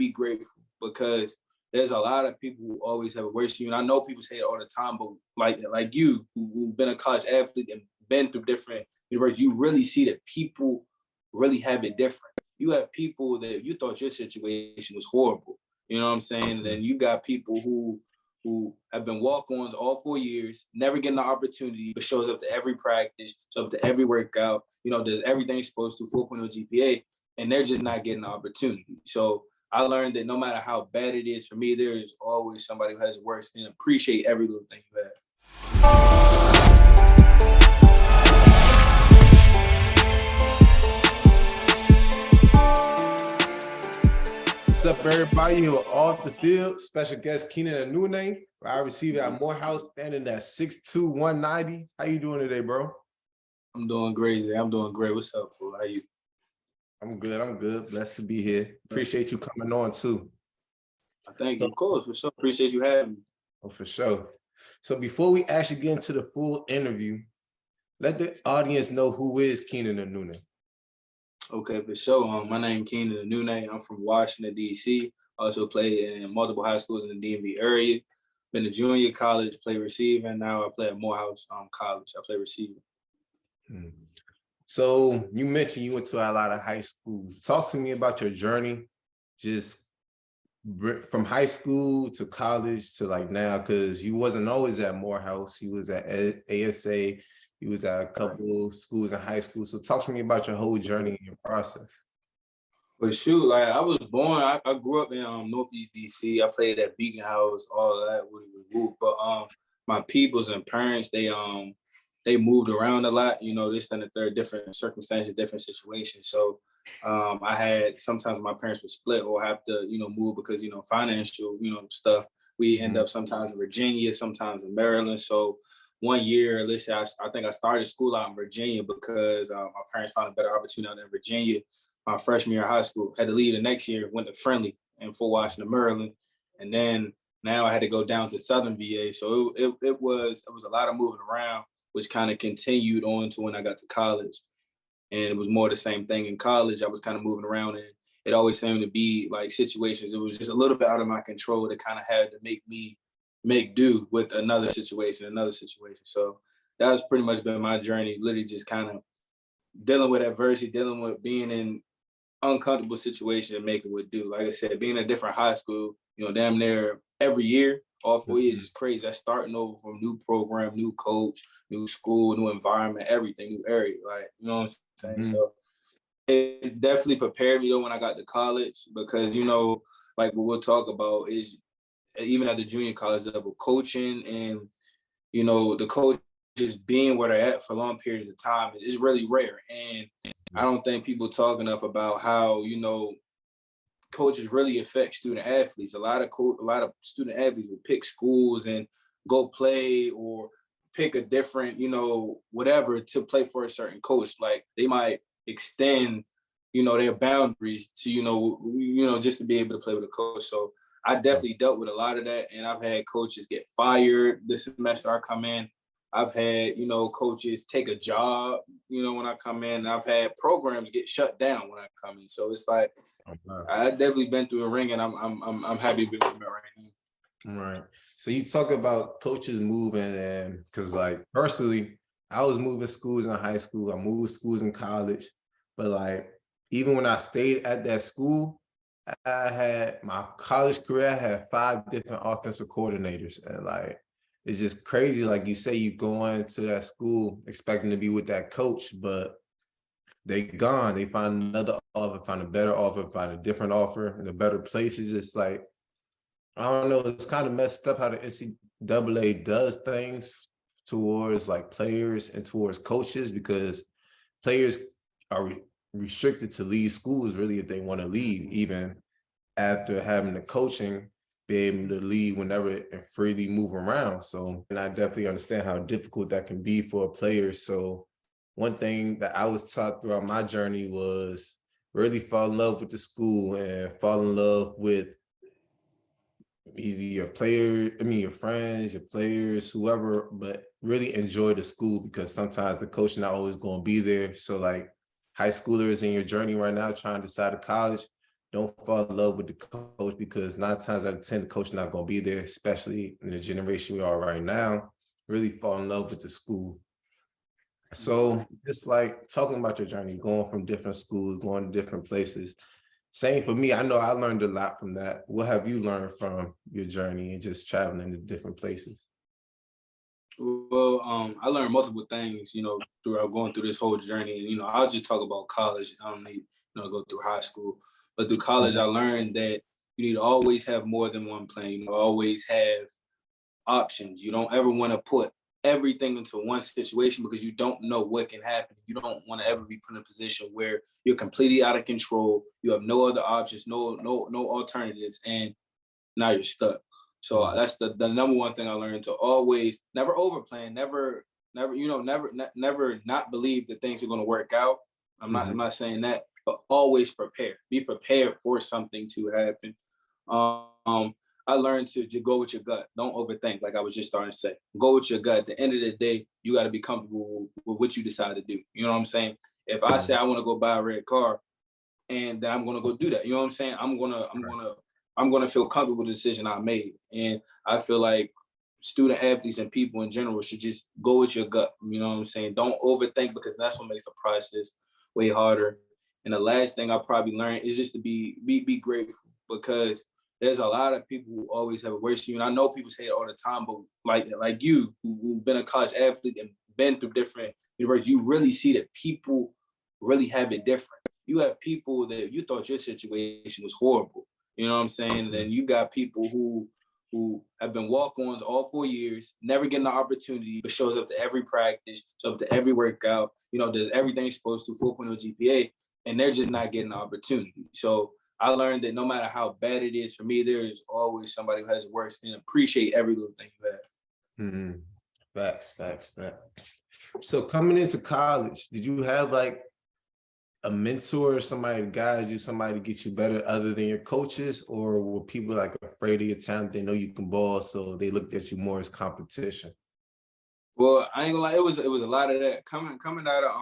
be grateful, because there's a lot of people who always have it worse than you. And I know people say it all the time, but like you, who've been a college athlete and been through different universities, you really see that people really have it different. You have people that you thought your situation was horrible. You know what I'm saying? And then you got people who have been walk-ons all 4 years, never getting the opportunity, but shows up to every practice, shows up to every workout, does everything he's supposed to, 4.0 GPA, and they're just not getting the opportunity. So I learned that no matter how bad it is for me, there is always somebody who has it worse, and appreciate every little thing you have. What's up, everybody? Who are off the field? Special guest Keenan Anunay, wide receiver at Morehouse, standing at 6'2", 190. How you doing today, bro? I'm doing great. I'm doing great. What's up, fool? How you? I'm good. Blessed to be here. Appreciate you coming on too. Thank you. Of course, for sure. Appreciate you having me. Oh, for sure. So before we actually get into the full interview, let the audience know who is Keenan Anunay. Okay, for sure. My name is Keenan Anunay. I'm from Washington, D.C. Also played in multiple high schools in the DMV area. Been a junior college, play receiver, and now I play at Morehouse College. I play receiver. So you mentioned you went to a lot of high schools. Talk to me about your journey, just from high school to college to like now, because you wasn't always at Morehouse. You was at ASA. You was at a couple of schools in high school. So talk to me about your whole journey and your process. But shoot, like I was born, I grew up in Northeast DC. I played at Beacon House, all of that. But my peoples and parents, they moved around a lot. This and the third, different circumstances, different situations. So I had, sometimes my parents would split or have to, move because, financial, stuff. We end up sometimes in Virginia, sometimes in Maryland. So 1 year, let's say, I think I started school out in Virginia because my parents found a better opportunity out in Virginia. My freshman year of high school, had to leave the next year, went to Friendly in Fort Washington, Maryland. And then now I had to go down to Southern VA. So it was a lot of moving around, which kind of continued on to when I got to college. And it was more the same thing in college. I was kind of moving around, and it always seemed to be like situations. It was just a little bit out of my control that kind of had to make do with another situation. So that was pretty much been my journey, literally just kind of dealing with adversity, dealing with being in uncomfortable situation and making it do. Like I said, being in a different high school, damn near every year, all 4 years is crazy. That's starting over from new program, new coach, new school, new environment, everything, new area. Like, you know what I'm saying? So it definitely prepared me though when I got to college, because, like what we'll talk about is even at the junior college level, coaching and, the coaches being where they're at for long periods of time is really rare. And I don't think people talk enough about how, coaches really affect student athletes. A lot of student athletes will pick schools and go play or pick a different, whatever to play for a certain coach. Like they might extend, their boundaries to, just to be able to play with a coach. So I definitely dealt with a lot of that, and I've had coaches get fired this semester I come in. I've had, coaches take a job, when I come in. I've had programs get shut down when I come in. So it's like, I've definitely been through a ring, and I'm happy to be with it right now. Right. So you talk about coaches moving, and because like personally, I was moving schools in high school. I moved schools in college, but like even when I stayed at that school, I had my college career, I had 5 different offensive coordinators, and like it's just crazy. Like you say, you go into that school expecting to be with that coach, but they gone. They find another offer, find a better offer, find a different offer in a better place. It's just like, I don't know. It's kind of messed up how the NCAA does things towards like players and towards coaches, because players are restricted to leave schools really if they want to leave, even after having the coaching, be able to leave whenever and freely move around. So, and I definitely understand how difficult that can be for a player. So one thing that I was taught throughout my journey was really fall in love with the school and fall in love with either your your friends, your players, whoever, but really enjoy the school, because sometimes the coach not always going to be there. So like high schoolers in your journey right now trying to decide to college, don't fall in love with the coach, because 9 times out of 10, the coach not going to be there, especially in the generation we are right now. Really fall in love with the school. So just like talking about your journey, going from different schools, going to different places. Same for me. I know I learned a lot from that. What have you learned from your journey and just traveling to different places? Well, I learned multiple things, throughout going through this whole journey. And, I'll just talk about college. I don't need, to go through high school. But through college, I learned that you need to always have more than one plan. Always have options. You don't ever want to put everything into one situation, because you don't know what can happen. You don't want to ever be put in a position where you're completely out of control. You have no other options, no alternatives, and now you're stuck. So that's the number one thing I learned, to always never overplan, never not believe that things are going to work out. I'm not saying that, but always prepare. Be prepared for something to happen. I learned to just go with your gut. Don't overthink, like I was just starting to say. Go with your gut. At the end of the day, you got to be comfortable with what you decide to do. You know what I'm saying? If I say I want to go buy a red car, and then I'm going to go do that, you know what I'm saying? I'm going to feel comfortable with the decision I made. And I feel like student athletes and people in general should just go with your gut. You know what I'm saying? Don't overthink, because that's what makes the process way harder. And the last thing I probably learned is just to be grateful, because there's a lot of people who always have a worse you. And I know people say it all the time, but like you, who've been a college athlete and been through different universities, you really see that people really have it different. You have people that you thought your situation was horrible. You know what I'm saying? And then you got people who have been walk-ons all 4 years, never getting the opportunity, but shows up to every practice, shows up to every workout, does everything he's supposed to, 4.0 GPA, and they're just not getting the opportunity. So I learned that no matter how bad it is for me, there is always somebody who has it worse, and appreciate every little thing you have. Facts. So coming into college, did you have like a mentor, somebody to guide you, somebody to get you better other than your coaches, or were people like afraid of your talent? They know you can ball, so they looked at you more as competition? Well, I ain't gonna lie, it was a lot of that coming out of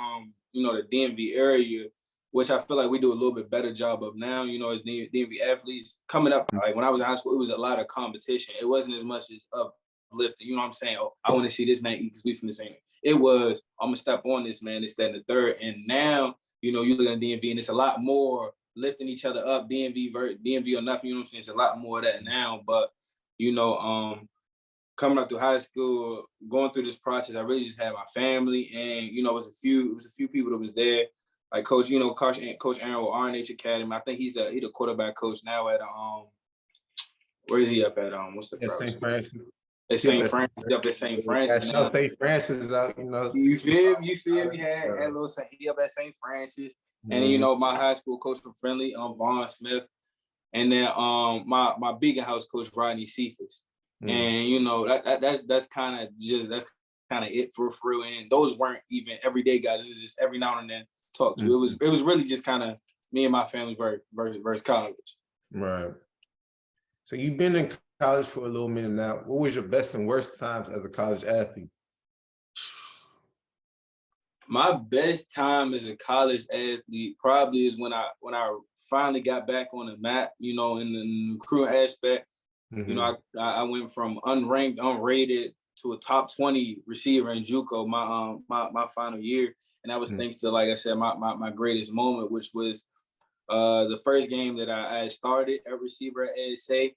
the DMV area, which I feel like we do a little bit better job of now. As DMV athletes coming up, like when I was in high school, it was a lot of competition. It wasn't as much as uplifting. You know what I'm saying? Oh, I want to see this man eat because we from the same. It was, I'm gonna step on this man, this, that, and the third. And now, you look at DMV and it's a lot more lifting each other up, DMV or nothing. You know what I'm saying? It's a lot more of that now. But coming up through high school, going through this process, I really just had my family, and it was a few people that was there, like Coach Aaron with RNH Academy. I think he's the quarterback coach now at where is he up at what's the St. Francis. At St. Francis, up at St. Francis. Shout St. Francis out, You feel me? Had little he up at St. Francis, and my high school coach from Friendly, Vaughn Smith, and then my Beacon House coach Rodney Cephas. And that's kind of it for real. And those weren't even everyday guys. It was just every now and then talk to. It was really just kind of me and my family versus college. Right. So you've been in college for a little minute now. What was your best and worst times as a college athlete? My best time as a college athlete probably is when I finally got back on the map. In the recruiting aspect. I went from unranked, unrated to a top 20 receiver in JUCO my final year, and that was thanks to, like I said, my greatest moment, which was the first game that I had started at receiver at ASA.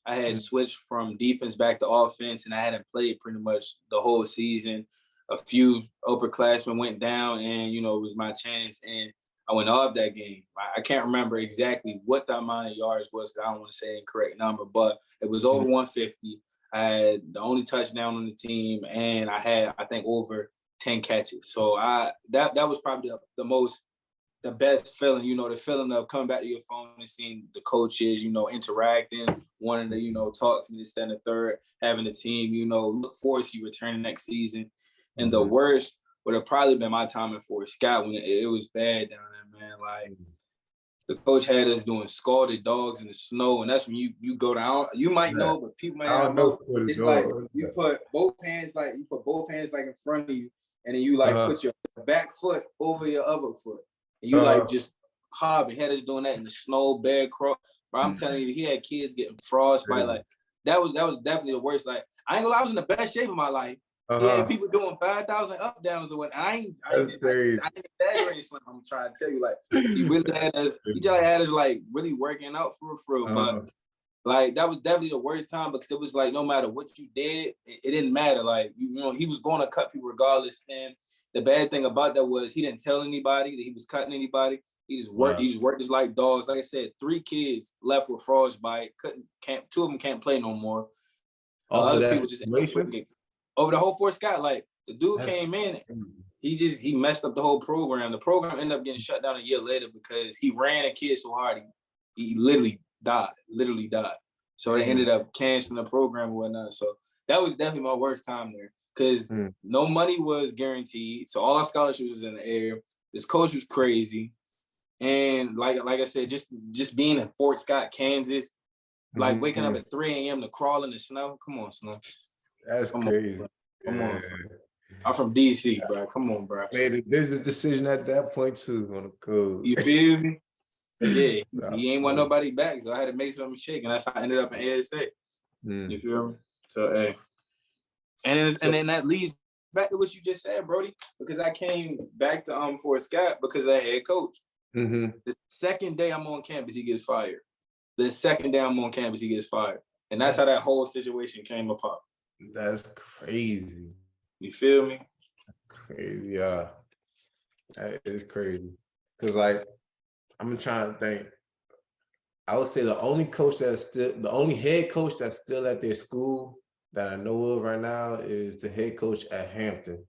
I had switched from defense back to offense, and I hadn't played pretty much the whole season. A few upperclassmen went down, and it was my chance, and I went off that game. I can't remember exactly what the amount of yards was, because I don't want to say an incorrect number, but it was over 150. I had the only touchdown on the team, and I had, I think, over 10 catches. So that was probably the best feeling, the feeling of coming back to your phone and seeing the coaches, interacting, wanting to, talk to me, this, that, and the third, having the team, look forward to you returning next season. And the worst would have probably been my time in Fort Scott when it was bad down there, man. Like, the coach had us doing scalded dogs in the snow, and that's when you go down. You might know, but people might not know. It's like you put both hands in front of you, and then you put your back foot over your other foot, and you just hobby. He had us doing that in the snow, bear crawl. Bro, I'm telling you, he had kids getting frostbite. Like that was definitely the worst. Like I ain't gonna lie, I was in the best shape of my life. Yeah, people doing 5,000 up downs or what. I ain't exaggerating. I'm trying to tell you, like he really had us. He just had us like really working out for real. But like that was definitely the worst time because it was like no matter what you did, it didn't matter. Like you know, he was going to cut people regardless. And the bad thing about that was he didn't tell anybody that he was cutting anybody. He just worked. He just worked us like dogs. Like I said, 3 kids left with frostbite. Can't. 2 of them can't play no more. Other people just over the whole Fort Scott. Like the dude came in, he messed up the whole program. The program ended up getting shut down a year later because he ran a kid so hard he literally died. So they ended up canceling the program and whatnot. So that was definitely my worst time there because no money was guaranteed. So all our scholarships was in the air. This coach was crazy. And like I said, just being in Fort Scott, Kansas, like waking up at 3 a.m. to crawl in the snow. Come on, Snow. That's crazy. Come on, son. I'm from DC, bro. Come on, bro. There's a decision at that point too on the code. You feel me? Yeah, he ain't want nobody back, so I had to make something shake, and that's how I ended up in ASA. You feel me? So, hey. And then that leads back to what you just said, Brody, because I came back to Fort Scott because of head coach. The second day I'm on campus, he gets fired. The second day I'm on campus, he gets fired. And that's how that whole situation came apart. That's crazy. You feel me? Crazy, yeah. That is crazy. Because, like, I'm trying to think. I would say the only head coach that's still at their school that I know of right now is the head coach at Hampton.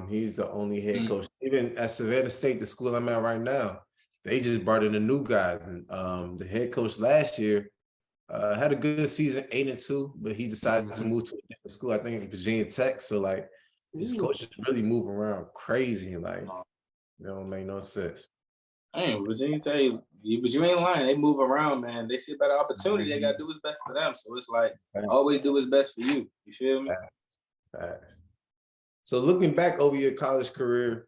He's the only head coach. Even at Savannah State, the school I'm at right now, they just brought in a new guy. The head coach last year had a good season, 8-2, but he decided to move to a different school, I think Virginia Tech. So like this coach is really moving around crazy and like it don't make no sense. Hey, Virginia Tech, but you ain't lying. They move around, man. They see a better opportunity. They gotta do what's best for them. So it's like always do what's best for you. You feel me? So looking back over your college career,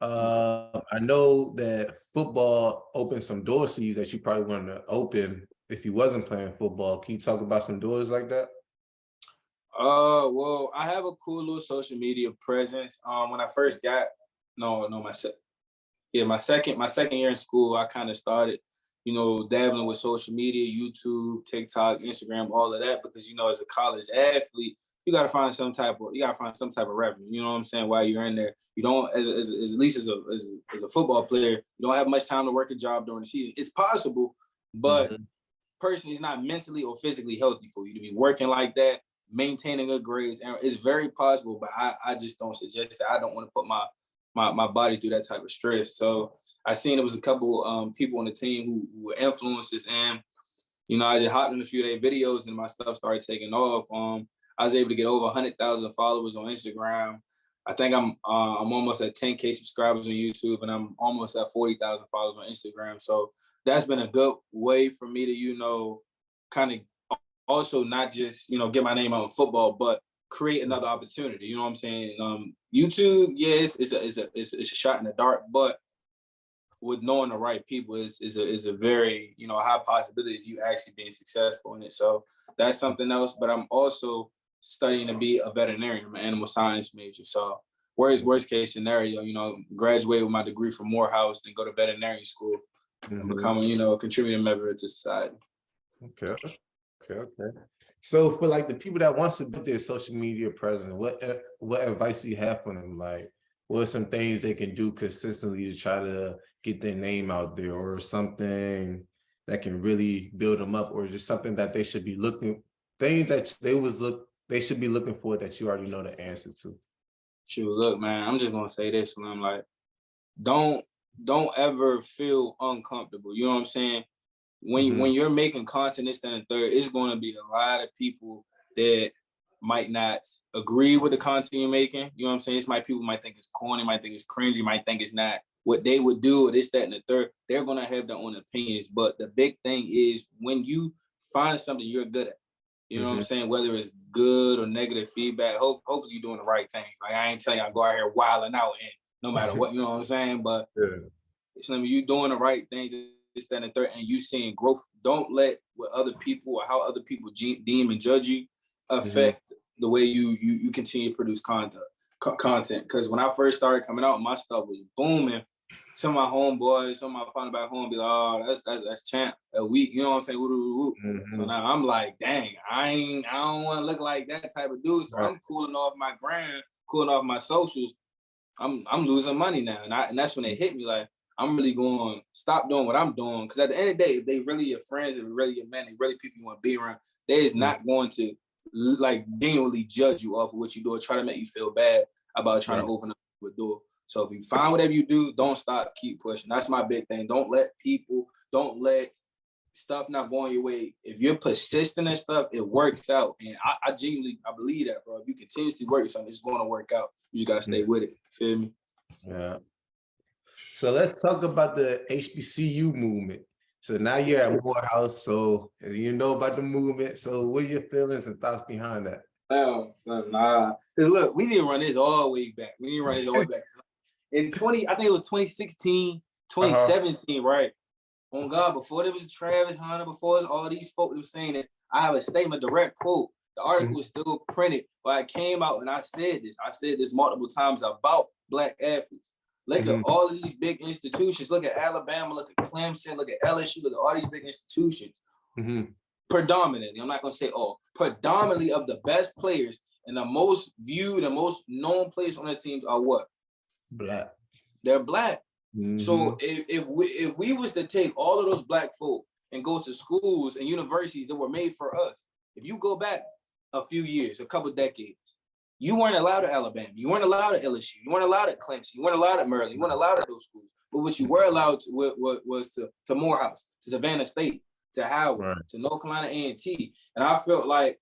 I know that football opened some doors for you that you probably wanted to open if you wasn't playing football. Can you talk about some doors like that? Well, I have a cool little social media presence. When I first got my second year in school, I kind of started, dabbling with social media, YouTube, TikTok, Instagram, all of that, because as a college athlete, you gotta find some type of revenue. You know what I'm saying? While you're in there, you don't, at least as a football player, you don't have much time to work a job during the season. It's possible, but personally, it's not mentally or physically healthy for you to be working like that, maintaining good grades. And it's very possible, but I just don't suggest that. I don't want to put my body through that type of stress. So I seen it was a couple people on the team who were influencers, and I just hopped in a few of their videos, and my stuff started taking off. I was able to get over 100,000 followers on Instagram. I think I'm almost at 10K subscribers on YouTube, and I'm almost at 40,000 followers on Instagram. So that's been a good way for me to, kind of also not just, get my name out in football, but create another opportunity. You know what I'm saying? YouTube, yes, it's a shot in the dark, but with knowing the right people is a very, high possibility of you actually being successful in it. So that's something else. But I'm also studying to be a veterinarian. I'm an animal science major. So worst case scenario, graduate with my degree from Morehouse and go to veterinary school and become a contributing member to society. Okay. So for like the people that wants to build their social media presence, what advice do you have for them? Like, what are some things they can do consistently to try to get their name out there, or something that can really build them up, or just something that they should be things that they should be looking for that you already know the answer to? Shoot, look, man, I'm just gonna say this, and I'm like, don't ever feel uncomfortable. You know what I'm saying? When you're making content, this, that, and third, it's going to be a lot of people that might not agree with the content you're making. You know what I'm saying? People might think it's corny, might think it's cringy, might think it's not what they would do, or this, that, and the third. They're going to have their own opinions. But the big thing is when you find something you're good at, you know what I'm saying? Whether it's good or negative feedback, hopefully you're doing the right thing. Like, I ain't telling you I go out here wilding out and no matter what, you know what I'm saying? But So you doing the right things, this, that, and the third, and you seeing growth. Don't let what other people or how other people deem and judge you affect the way you continue to produce content. Because when I first started coming out, my stuff was booming. Some of my homeboys, some of my partner back home be like, oh, that's champ a week. You know what I'm saying? Woo. So now I'm like, dang, I don't want to look like that type of dude. So I'm cooling off my gram, cooling off my socials. I'm losing money now, and that's when it hit me. Like, I'm really going to stop doing what I'm doing, because at the end of the day, if they really your friends, if they really your men, they really people you want to be around, they is not going to like genuinely judge you off of what you do or try to make you feel bad about trying to open up a door. So if you find whatever you do, don't stop, keep pushing. That's my big thing. Don't let stuff not going your way. If you're persistent and stuff, it works out. And I genuinely believe that, bro. If you continuously work something, it's going to work out. You just gotta stay with it. Feel me? Yeah. So let's talk about the HBCU movement. So now you're at Morehouse, so you know about the movement. So what are your feelings and thoughts behind that? Oh, nah. Look, we need to run this all the way back. In I think it was 2016, 2017, right? On God, before there was Travis Hunter, before it was all these folks were saying this, I have a statement, direct quote. The article is still printed, but I came out and I said this. I said this multiple times about Black athletes. Look at all of these big institutions. Look at Alabama, look at Clemson, look at LSU, look at all these big institutions. Predominantly, I'm not going to say all, predominantly of the best players and the most viewed and most known players on the team are what? Black. They're Black. So if we was to take all of those Black folk and go to schools and universities that were made for us, if you go back a few years, a couple decades, you weren't allowed at Alabama, you weren't allowed at LSU, you weren't allowed at Clemson, you weren't allowed at Maryland, you weren't allowed at those schools. But what you were allowed to was to Morehouse, to Savannah State, to Howard, to North Carolina A&T. And I felt like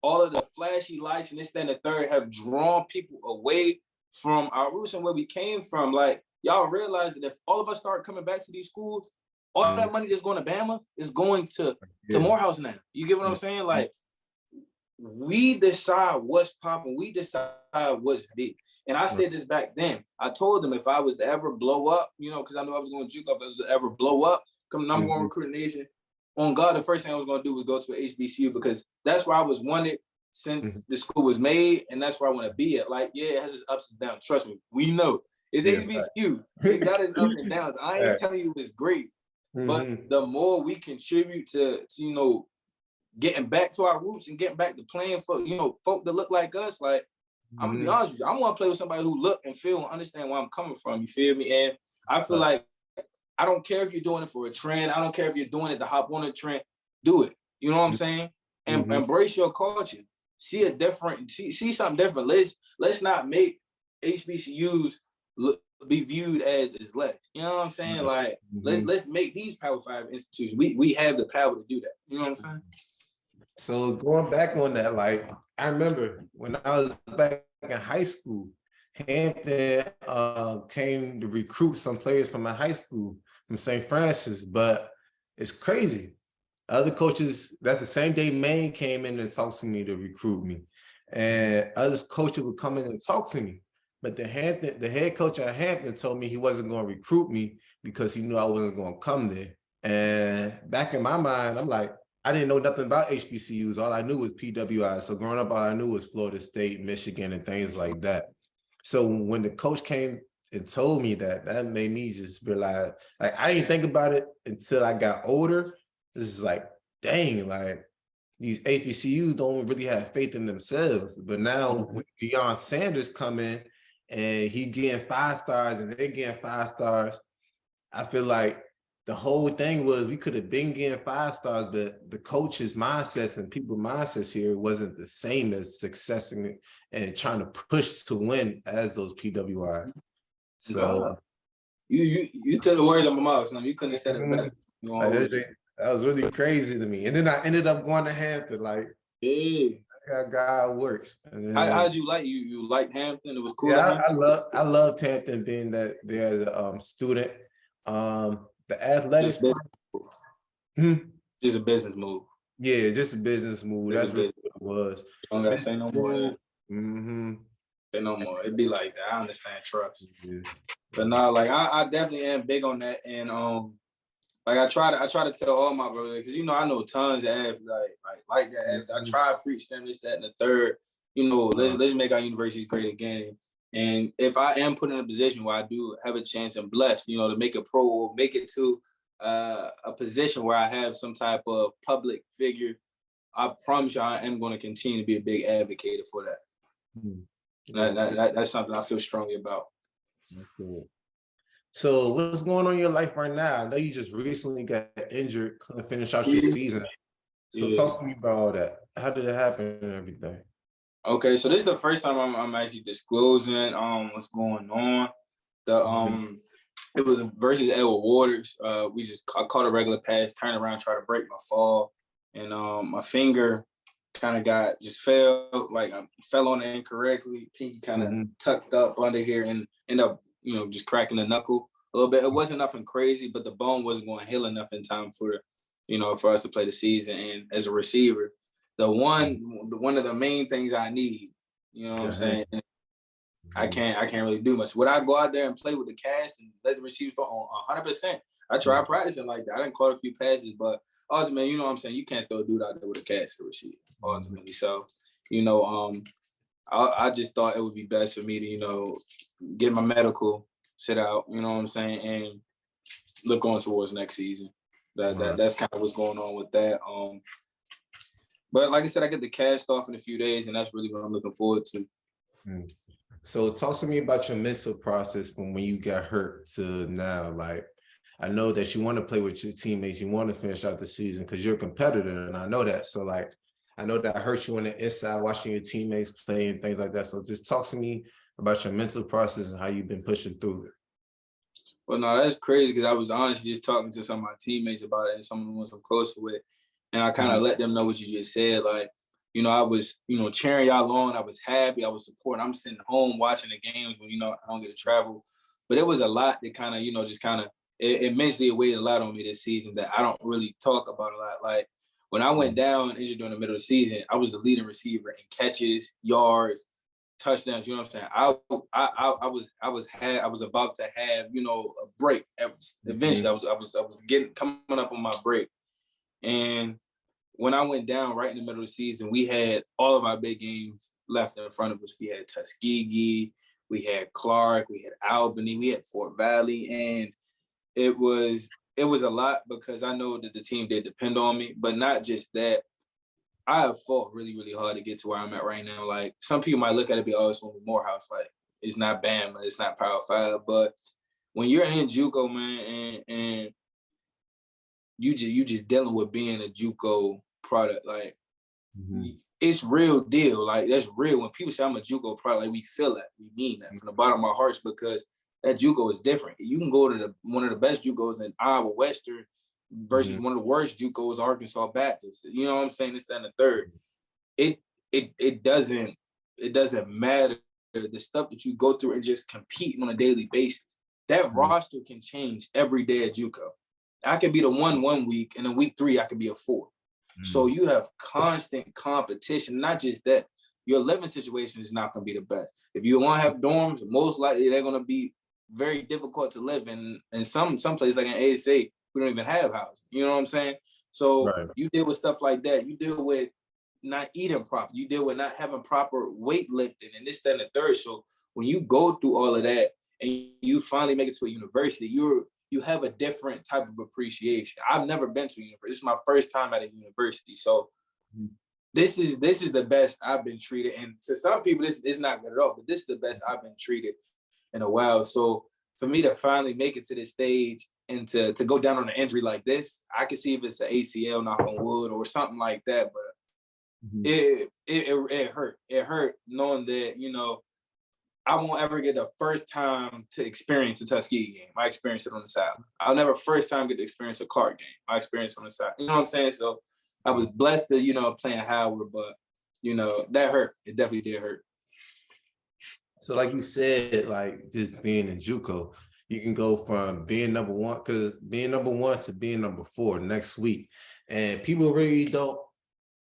all of the flashy lights and this, that, and the third have drawn people away from our roots and where we came from. Like, y'all realize that if all of us start coming back to these schools, all that money that's going to Bama is going to Morehouse now. You get what I'm saying? Like, we decide what's popping. We decide what's big. And I said this back then. I told them if I was to ever blow up, you know, because I knew I was going to juke up, if I was to ever blow up, come number one recruiting nation, on God, the first thing I was going to do was go to an HBCU, because that's where I was wanted since the school was made, and that's where I want to be at. Like, yeah, it has its ups and downs. Trust me, we know. It's HBCU. It got its ups and downs. I ain't telling you it's great, but the more we contribute to you know, getting back to our roots and getting back to playing for, you know, folk that look like us, like, I'm gonna be honest with you, I want to play with somebody who look and feel and understand where I'm coming from. You feel me? And I feel like I don't care if you're doing it for a trend. I don't care if you're doing it to hop on a trend. Do it. You know what I'm saying? And embrace your culture. See a different, see something different. Let's not make HBCUs be viewed as less. You know what I'm saying? Like, let's make these Power 5 institutions. We have the power to do that. You know what I'm saying? So going back on that, like, I remember when I was back in high school, Hampton came to recruit some players from my high school, from St. Francis, but it's crazy. Other coaches, that's the same day Maine came in and talked to me to recruit me. And other coaches would come in and talk to me. But the head coach at Hampton told me he wasn't going to recruit me because he knew I wasn't going to come there. And back in my mind, I'm like, I didn't know nothing about HBCUs. All I knew was PWI. So growing up, all I knew was Florida State, Michigan, and things like that. So when the coach came and told me that, that made me just realize, like, I didn't think about it until I got older. This is like, dang, like, these HBCUs don't really have faith in themselves. But now when Deion Sanders come in and he getting 5 stars and they getting 5 stars, I feel like the whole thing was we could have been getting 5 stars, but the coaches' mindsets and people's mindsets here wasn't the same as success and trying to push to win as those PWI. So you took the words out my mouth. You couldn't have said it better. That was really crazy to me. And then I ended up going to Hampton. Like, God works. And then, how'd you like you liked Hampton? It was cool. Yeah, I loved Hampton being that there as a student. The athletics. Just a business move. Yeah, just a business move. That's what it was. Don't gotta say no more. say no more. It'd be like that. I understand trust. Yeah. But no, like I definitely am big on that. And like I try to tell all my brothers, because I know tons of athletes like that. Mm-hmm. I try to preach them this, that, and the third. Let's make our universities great again. And if I am put in a position where I do have a chance and blessed, to make a pro or make it to a position where I have some type of public figure, I promise you I am going to continue to be a big advocate for that. Mm-hmm. That's something I feel strongly about. Okay. So what's going on in your life right now? I know you just recently got injured, couldn't finish out your season. So talk to me about all that. How did it happen and everything? Okay, so this is the first time I'm actually disclosing what's going on. It was versus Edward Waters. I caught a regular pass, turned around, tried to break my fall, and my finger kind of fell on it incorrectly. Pinky kind of tucked up under here and ended up just cracking the knuckle a little bit. It wasn't nothing crazy, but the bone wasn't going to heal enough in time for us to play the season. And as a receiver, one of the main things I need, what I'm saying, I can't really do much. Would I go out there and play with the cast and let the receivers go on 100%? I tried practicing like that. I didn't caught a few passes, but ultimately, what I'm saying, you can't throw a dude out there with a cast to receive ultimately. So, I just thought it would be best for me to, get my medical, sit out, what I'm saying, and look on towards next season. That's kind of what's going on with that. But like I said, I get the cast off in a few days, and that's really what I'm looking forward to. So talk to me about your mental process from when you got hurt to now. Like, I know that you want to play with your teammates, you want to finish out the season because you're a competitor, and I know that. So like, I know that hurt you on the inside watching your teammates play and things like that. So just talk to me about your mental process and how you've been pushing through it. Well, no, that's crazy because I was honestly just talking to some of my teammates about it and some of the ones I'm closer with. And I kind of let them know what you just said. Like, I was, cheering y'all on. I was happy. I was supporting. I'm sitting home watching the games when, I don't get to travel. But it was a lot that kind of, it mentally weighed a lot on me this season that I don't really talk about a lot. Like, when I went down injured during the middle of the season, I was the leading receiver in catches, yards, touchdowns. You know what I'm saying? I was about to have, a break. Eventually, I was coming up on my break. And when I went down right in the middle of the season, we had all of our big games left in front of us. We had Tuskegee, we had Clark, we had Albany, we had Fort Valley, and it was a lot because I know that the team did depend on me, but not just that. I have fought really, really hard to get to where I'm at right now. Like, some people might look at it and be, oh, it's only Morehouse. Like, it's not Bama, it's not Power 5. But when you're in JUCO, man, and you just dealing with being a JUCO product, like, it's real deal. Like, that's real. When people say I'm a JUCO product, like, we feel that. We mean that from the bottom of our hearts because that JUCO is different. You can go to one of the best JUCOs in Iowa Western versus one of the worst JUCOs, Arkansas Baptist. You know what I'm saying? It's that and the third. It doesn't matter the stuff that you go through and just competing on a daily basis. That roster can change every day at JUCO. I could be the 1 week, and in week 3 I could be a 4. So you have constant competition. Not just that, your living situation is not going to be the best. If you want to have dorms, most likely they're going to be very difficult to live in. And some places like in ASA, we don't even have housing. You know what I'm saying? So you deal with stuff like that. You deal with not eating proper. You deal with not having proper weightlifting and this, that, and the third. So when you go through all of that and you finally make it to a university, you have a different type of appreciation. I've never been to a university. This is my first time at a university. So this is the best I've been treated. And to some people, this is not good at all, but this is the best I've been treated in a while. So for me to finally make it to this stage and to go down on an injury like this, I can see if it's an ACL, knock on wood, or something like that. But it hurt. It hurt knowing that, I won't ever get the first time to experience a Tuskegee game. I experienced it on the side. I'll never first time get to experience a Clark game. I experienced it on the side. You know what I'm saying? So I was blessed to, playing Howard, but, that hurt. It definitely did hurt. So like you said, like just being in JUCO, you can go from being number 1 to being number 4 next week. And people really don't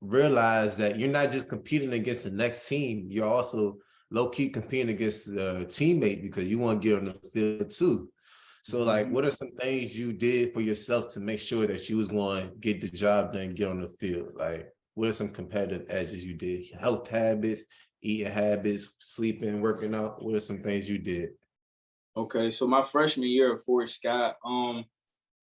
realize that you're not just competing against the next team. You're also low-key competing against a teammate because you want to get on the field too. So like, what are some things you did for yourself to make sure that you was going to get the job done and get on the field? Like, what are some competitive edges you did? Health habits, eating habits, sleeping, working out. What are some things you did? Okay, so my freshman year at Fort Scott,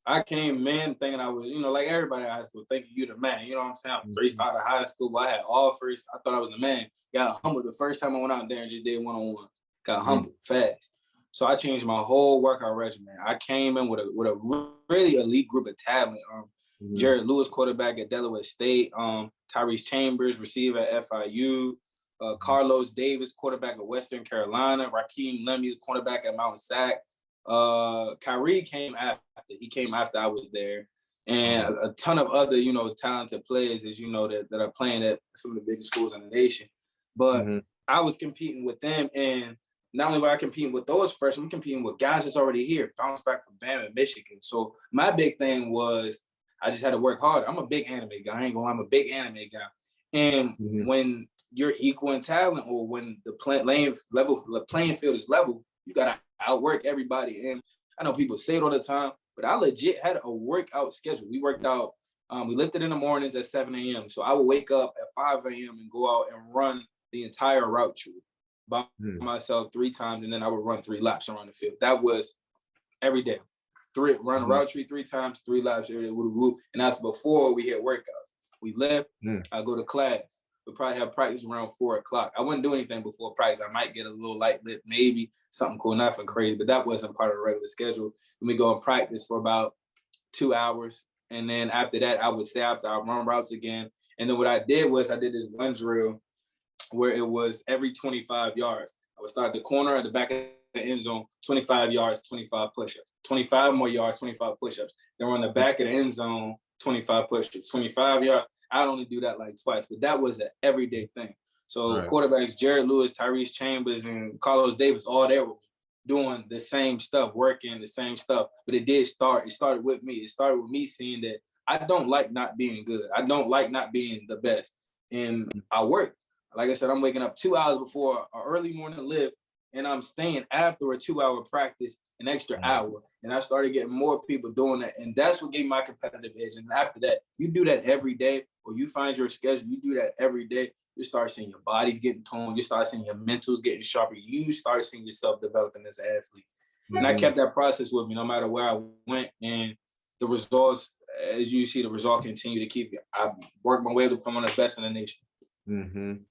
I came in thinking I was, like everybody in high school, thinking you the man. You know what I'm saying? I'm 3-star out of high school, but I had all first. I thought I was the man. Got humbled the first time I went out there and just did one-on-one. Got humbled fast. So I changed my whole workout regimen. I came in with a really elite group of talent. Jared Lewis, quarterback at Delaware State. Tyrese Chambers, receiver at FIU. Carlos Davis, quarterback at Western Carolina. Raheem Lemmy, cornerback at Mount Sac. Kyrie came after. He came after I was there. And a ton of other, talented players, as you know, that are playing at some of the biggest schools in the nation. But I was competing with them, and not only was I competing with those freshmen, I'm competing with guys that's already here, bounced back from Bama and Michigan. So my big thing was I just had to work harder. I'm a big anime guy. I ain't gonna lie, I'm a big anime guy. And when you're equal in talent, or when the playing field is level, you gotta outwork everybody. And I know people say it all the time, but I legit had a workout schedule. We worked out. We lifted in the mornings at 7 a.m. So I would wake up at 5 a.m. and go out and run the entire route tree by myself 3 times, and then I would run 3 laps around the field. That was every day. Run a route tree 3 times, 3 laps every day with a group, and that's before we hit workouts. We left. I go to class. We probably have practice around 4 o'clock. I wouldn't do anything before practice. I might get a little light lift, maybe something cool, nothing crazy, but that wasn't part of the regular schedule. And we go and practice for about 2 hours, and then after that, I would stay after I run routes again. And then what I did was I did this one drill where it was every 25 yards. I would start at the corner at the back of the end zone, 25 yards, 25 push-ups, 25 more yards, 25 push-ups. Then on the back of the end zone, 25 push-ups, 25 yards. I'd only do that like twice, but that was an everyday thing. So quarterbacks, Jared Lewis, Tyrese Chambers, and Carlos Davis, all there with me, doing the same stuff, working the same stuff. But it started with me. It started with me seeing that I don't like not being good. I don't like not being the best. And I worked. Like I said, I'm waking up 2 hours before an early morning lift, and I'm staying after a 2-hour practice an extra hour. And I started getting more people doing that. And that's what gave me my competitive edge. And after that, you do that every day, or you find your schedule, you do that every day, you start seeing your body's getting toned, you start seeing your mentals getting sharper, you start seeing yourself developing as an athlete. And I kept that process with me no matter where I went. And the results, as you see, the result continue to keep it. I worked my way to become one of the best in the nation.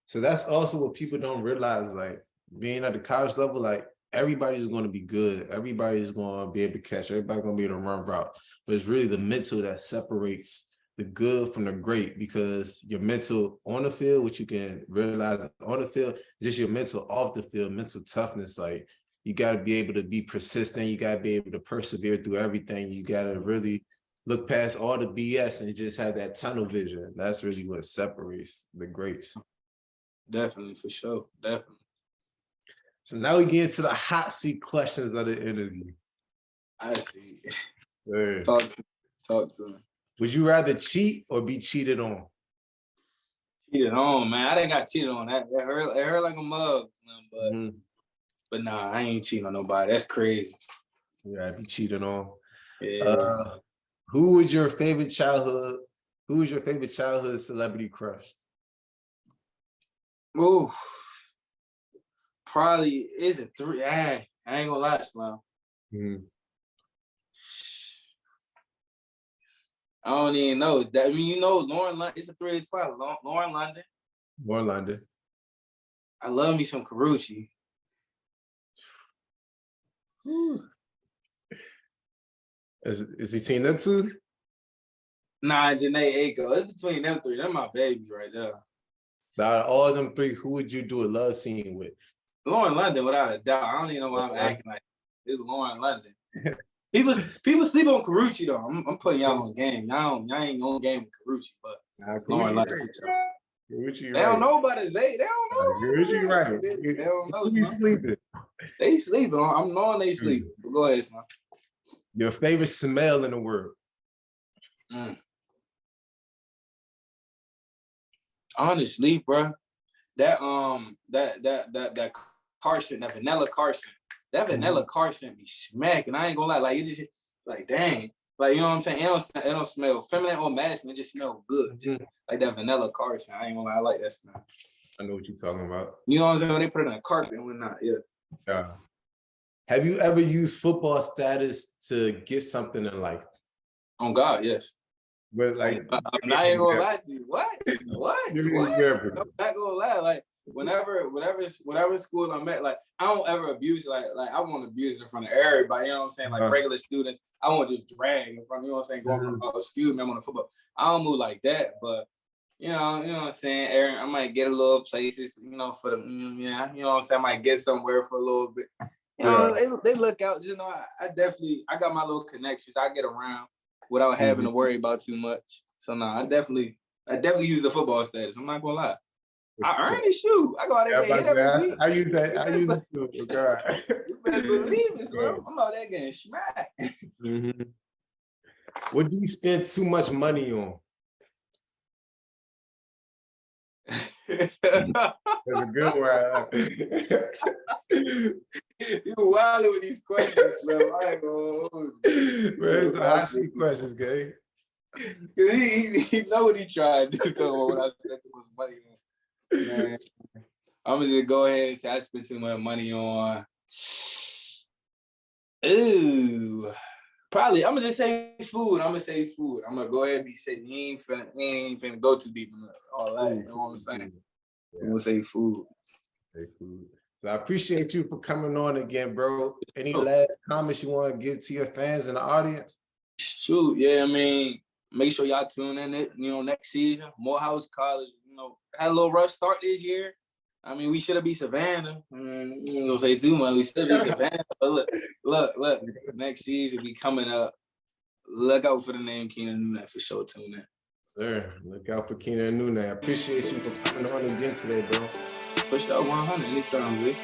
So that's also what people don't realize, like being at the college level, like everybody's going to be good. Everybody's going to be able to catch. Everybody's going to be able to run route. But it's really the mental that separates the good from the great, because your mental on the field, which you can realize on the field, just your mental off the field, mental toughness. Like you got to be able to be persistent. You got to be able to persevere through everything. You got to really look past all the BS and just have that tunnel vision. That's really what separates the greats. Definitely, for sure. Definitely. So now we get into the hot seat questions of the interview. I see. Yeah. Talk to me. Would you rather cheat or be cheated on? Cheated on, man. I didn't got cheated on. It hurt like a mug, but nah, I ain't cheating on nobody. That's crazy. Yeah, I'd be cheated on. Yeah. Who was your favorite childhood celebrity crush? Ooh. Probably is it 3. I ain't gonna lie, Slam. I don't even know. That, I mean, Lauren London. It's a 3 spot. Lauren London. Lauren London. I love me some Carucci. Is he team them two? Nah, Janae Aiko. It's between them 3. They're my babies right there. So out of all them 3, who would you do a love scene with? Lauren London, without a doubt. I don't even know why I'm acting like it's Lauren London. People sleep on Carucci though. I'm putting y'all on game. Y'all ain't on game with Carucci, but Lauren London. Right. They don't know about his age. They don't know. Carucci right. They don't know. Who be sleeping? They sleeping. I'm knowing they sleeping. But go ahead, son. Your favorite smell in the world? Honestly, bro, that Carson, that vanilla Carson, that vanilla Carson be smacking. I ain't gonna lie, like it just like dang, like you know what I'm saying. It don't smell feminine or masculine. It just smell good, just like that vanilla Carson. I ain't gonna lie, I like that smell. I know what you're talking about. You know what I'm saying? When they put it on a carpet and whatnot, yeah. Yeah. Have you ever used football status to get something in life? On God, yes. But like, I'm not even gonna lie to you. What? I'm not gonna lie. Like whatever school I'm at, like I don't ever abuse. Like I won't abuse in front of everybody. You know what I'm saying? Like regular students, I won't just drag in front. You know what I'm saying? Going from excuse me, I'm on the football. I don't move like that, but. You know what I'm saying, Aaron, I might get a little places, you know, for the, you know what I'm saying, I might get somewhere for a little bit. You know, they look out, you know, I got my little connections. I get around without having to worry about too much. So, no, I definitely use the football status. I'm not going to lie. I earn it, shoot. I go out there and hit every week. I use that too. Oh, God. You better believe it, bro. I'm out there getting smacked. What do you spend too much money on? That's a good one. You wilding with these questions, bro. I ain't gonna. It's a hot seat questions, gay. He know what he tried to do. So when I spent too much money on, man, I'm gonna just go ahead and say I spent too much money on. Ooh. Probably, I'm gonna just say food. I'm gonna go ahead and say we ain't finna go too deep in all that. You know what I'm saying? Yeah. I'm gonna say food. Say food. So I appreciate you for coming on again, bro. Any last comments you want to give to your fans and the audience? Shoot, yeah, I mean, make sure y'all tune in. Next season, Morehouse College. You know, had a little rough start this year. I mean, we should have beat Savannah. You ain't gonna say too much. We still beat Savannah. But look. Next season be coming up. Look out for the name Keenan Anunay for sure. Tune in. Sir, look out for Keenan Anunay. I appreciate you for coming on again today, bro. Push up 100 anytime, man.